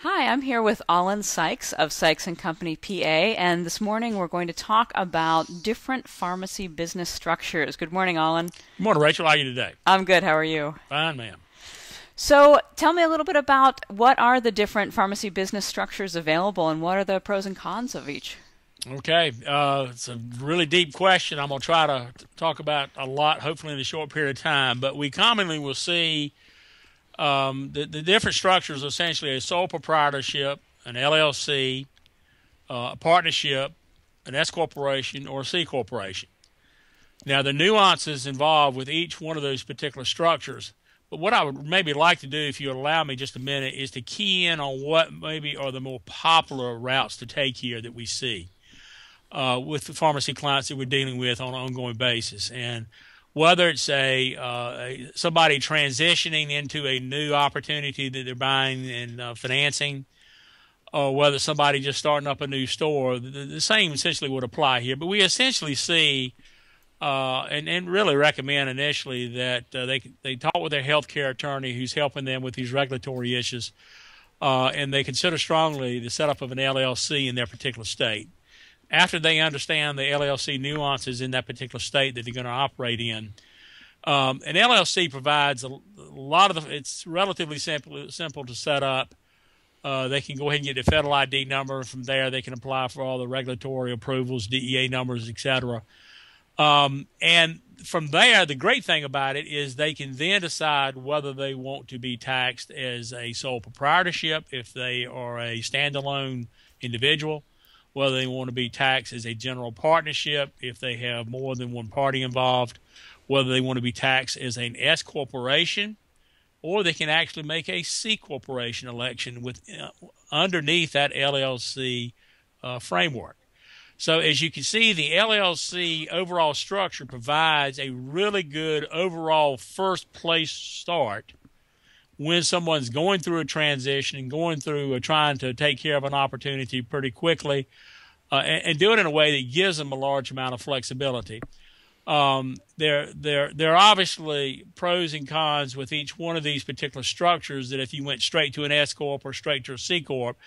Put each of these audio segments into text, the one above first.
Hi, I'm here with Ollin Sykes of Sykes and Company PA, and this morning we're going to talk about different pharmacy business structures. Good morning, Ollin. Good morning, Rachel. How are you today? I'm good. How are you? Fine, ma'am. So, tell me a little bit about what are the different pharmacy business structures available and what are the pros and cons of each? Okay, it's a really deep question. I'm going to try to talk about a lot, hopefully in a short period of time. But we commonly will see the different structures, essentially a sole proprietorship, an LLC, a partnership, an S corporation, or a C corporation. Now, the nuances involved with each one of those particular structures. But what I would maybe like to do, if you allow me just a minute, is to key in on what maybe are the more popular routes to take here that we see with the pharmacy clients that we're dealing with on an ongoing basis. And whether it's somebody transitioning into a new opportunity that they're buying and financing, or whether somebody just starting up a new store, the same essentially would apply here. But we essentially see and really recommend initially that they talk with their healthcare attorney who's helping them with these regulatory issues, and they consider strongly the setup of an LLC in their particular state. After they understand the LLC nuances in that particular state that they're going to operate in, an LLC provides a lot of it's relatively simple to set up. They can go ahead and get the federal ID number. From there, they can apply for all the regulatory approvals, DEA numbers, etc. And from there, the great thing about it is they can then decide whether they want to be taxed as a sole proprietorship if they are a standalone individual, whether they want to be taxed as a general partnership if they have more than one party involved, whether they want to be taxed as an S corporation, or they can actually make a C corporation election with underneath that LLC framework. So as you can see, the LLC overall structure provides a really good overall first place start when someone's going through a transition and going through trying to take care of an opportunity pretty quickly, and do it in a way that gives them a large amount of flexibility. There are obviously pros and cons with each one of these particular structures that if you went straight to an S Corp or straight to a C Corp,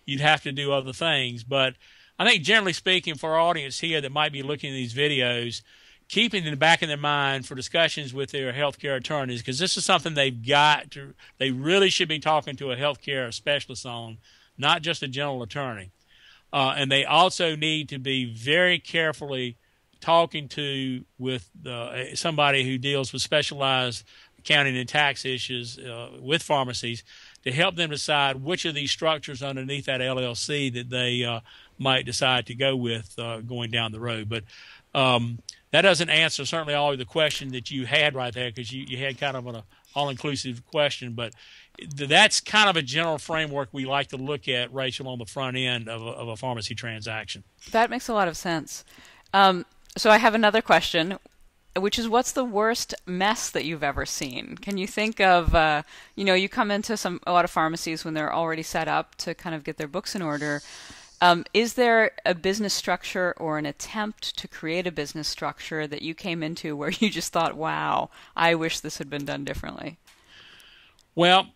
you'd have to do other things. But I think generally speaking, for our audience here that might be looking at these videos, keeping in the back of their mind for discussions with their healthcare attorneys, because this is something they really should be talking to a healthcare specialist on, not just a general attorney. And they also need to be very carefully talking with somebody who deals with specialized accounting and tax issues with pharmacies to help them decide which of these structures underneath that LLC that they might decide to go with going down the road. But that doesn't answer certainly all of the question that you had right there, because you had kind of an all-inclusive question. But that's kind of a general framework we like to look at, Rachel, on the front end of a pharmacy transaction. That makes a lot of sense. So I have another question, which is what's the worst mess that you've ever seen? Can you think of, you come into a lot of pharmacies when they're already set up to kind of get their books in order. Is there a business structure or an attempt to create a business structure that you came into where you just thought, wow, I wish this had been done differently? Well,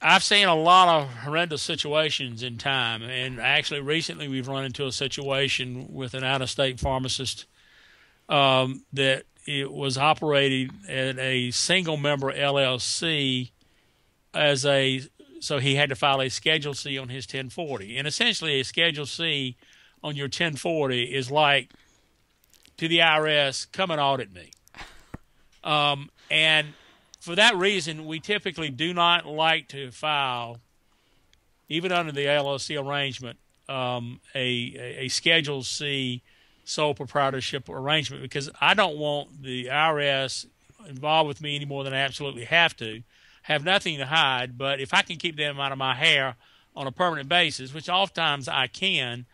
I've seen a lot of horrendous situations in time. And actually recently we've run into a situation with an out-of-state pharmacist that it was operating at a single-member LLC so he had to file a Schedule C on his 1040. And essentially a Schedule C on your 1040 is like, to the IRS, come and audit me. And for that reason, we typically do not like to file, even under the LLC arrangement, a Schedule C sole proprietorship arrangement, because I don't want the IRS involved with me any more than I absolutely have to. Have nothing to hide, but if I can keep them out of my hair on a permanent basis, which oftentimes I can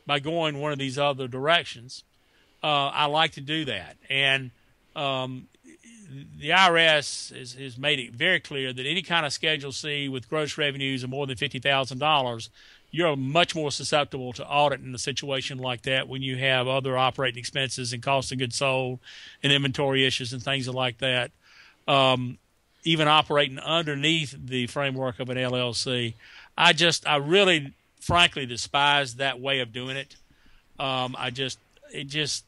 by going one of these other directions, I like to do that. And the IRS has made it very clear that any kind of Schedule C with gross revenues of more than $50,000, you're much more susceptible to audit in a situation like that when you have other operating expenses and cost of goods sold and inventory issues and things like that. Even operating underneath the framework of an LLC, I really, frankly, despise that way of doing it. It just,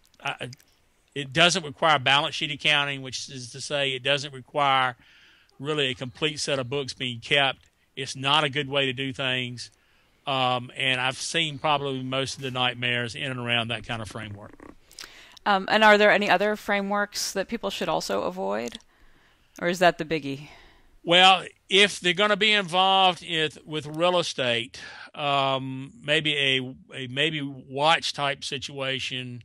it doesn't require balance sheet accounting, which is to say, it doesn't require really a complete set of books being kept. It's not a good way to do things. And I've seen probably most of the nightmares in and around that kind of framework. And are there any other frameworks that people should also avoid? Or is that the biggie? Well, if they're going to be involved with real estate, maybe a maybe watch type situation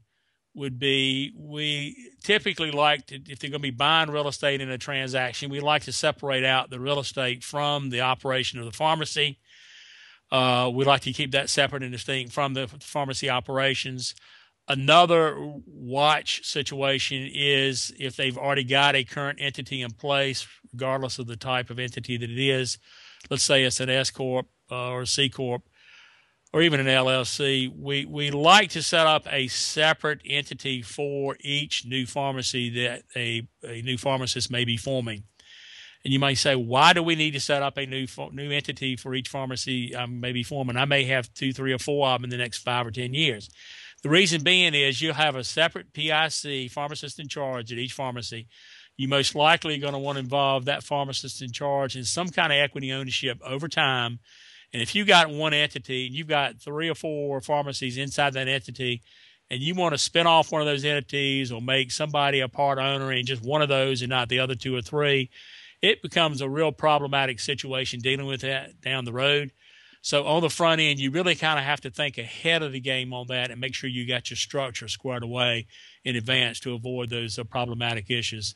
would be, we typically like to, if they're going to be buying real estate in a transaction, we like to separate out the real estate from the operation of the pharmacy. We like to keep that separate and distinct from the pharmacy operations. Another watch situation is if they've already got a current entity in place, regardless of the type of entity that it is. Let's say it's an S Corp or a C Corp or even an LLC. We like to set up a separate entity for each new pharmacy that a new pharmacist may be forming. And you might say, why do we need to set up a new entity for each pharmacy I may be forming? I may have 2, 3, or 4 of them in the next 5 or 10 years. The reason being is you'll have a separate PIC, pharmacist in charge, at each pharmacy. You most likely are going to want to involve that pharmacist in charge in some kind of equity ownership over time. And if you've got one entity and you've got 3 or 4 pharmacies inside that entity, and you want to spin off one of those entities or make somebody a part owner in just one of those and not the other 2 or 3, it becomes a real problematic situation dealing with that down the road. So on the front end, you really kind of have to think ahead of the game on that and make sure you got your structure squared away in advance to avoid those problematic issues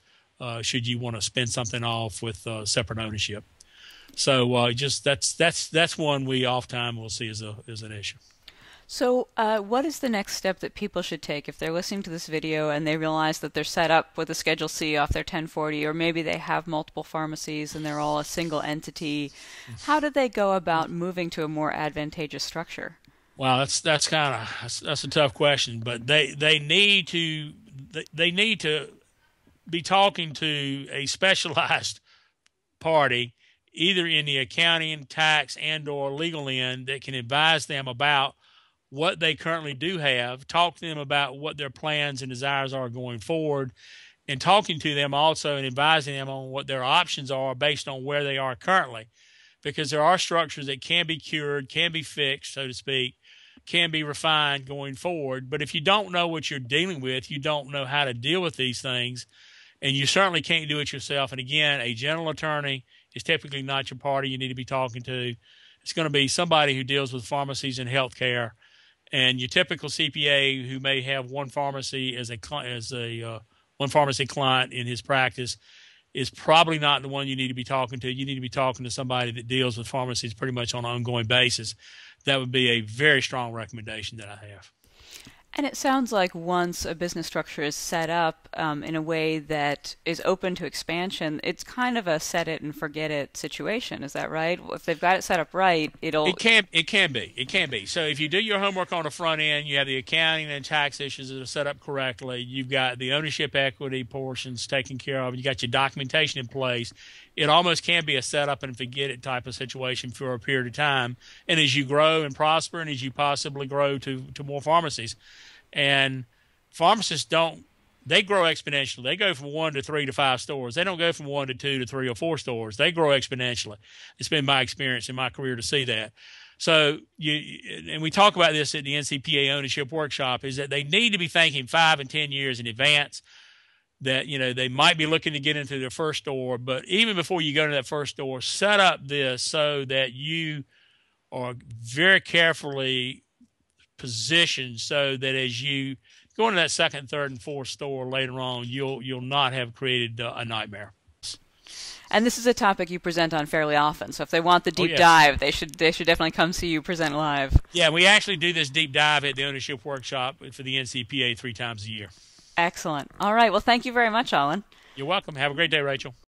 should you want to spin something off with separate ownership. So just that's one we oftentimes will see as an issue. So what is the next step that people should take if they're listening to this video and they realize that they're set up with a Schedule C off their 1040, or maybe they have multiple pharmacies and they're all a single entity? How do they go about moving to a more advantageous structure? Well, that's a tough question, but they need to be talking to a specialized party, either in the accounting, tax, and/or legal end, that can advise them about what they currently do have, talk to them about what their plans and desires are going forward, and talking to them also and advising them on what their options are based on where they are currently. Because there are structures that can be cured, can be fixed, so to speak, can be refined going forward. But if you don't know what you're dealing with, you don't know how to deal with these things, and you certainly can't do it yourself. And again, a general attorney is typically not your party you need to be talking to. It's going to be somebody who deals with pharmacies and healthcare. And your typical CPA who may have one pharmacy as one pharmacy client in his practice is probably not the one you need to be talking to. You need to be talking to somebody that deals with pharmacies pretty much on an ongoing basis. That would be a very strong recommendation that I have. And it sounds like once a business structure is set up in a way that is open to expansion, it's kind of a set it and forget it situation. Is that right? If they've got it set up right, It can be. So if you do your homework on the front end, you have the accounting and tax issues that are set up correctly. You've got the ownership equity portions taken care of. You got your documentation in place. It almost can be a set up and forget it type of situation for a period of time. And as you grow and prosper, and as you possibly grow to more pharmacies, and pharmacists they grow exponentially. They go from 1 to 3 to 5 stores. They don't go from 1 to 2 to 3 or 4 stores. They grow exponentially. It's been my experience in my career to see that. So and we talk about this at the NCPA ownership workshop, is that they need to be thinking 5 and 10 years in advance. That they might be looking to get into their first store, but even before you go to that first store, set up this so that you are very carefully positioned so that as you go into that second, third, and fourth store later on, you'll not have created a nightmare. And this is a topic you present on fairly often. So if they want the deep dive, they should definitely come see you present live. Yeah, we actually do this deep dive at the ownership workshop for the NCPA 3 times a year. Excellent. All right. Well, thank you very much, Ollin. You're welcome. Have a great day, Rachel.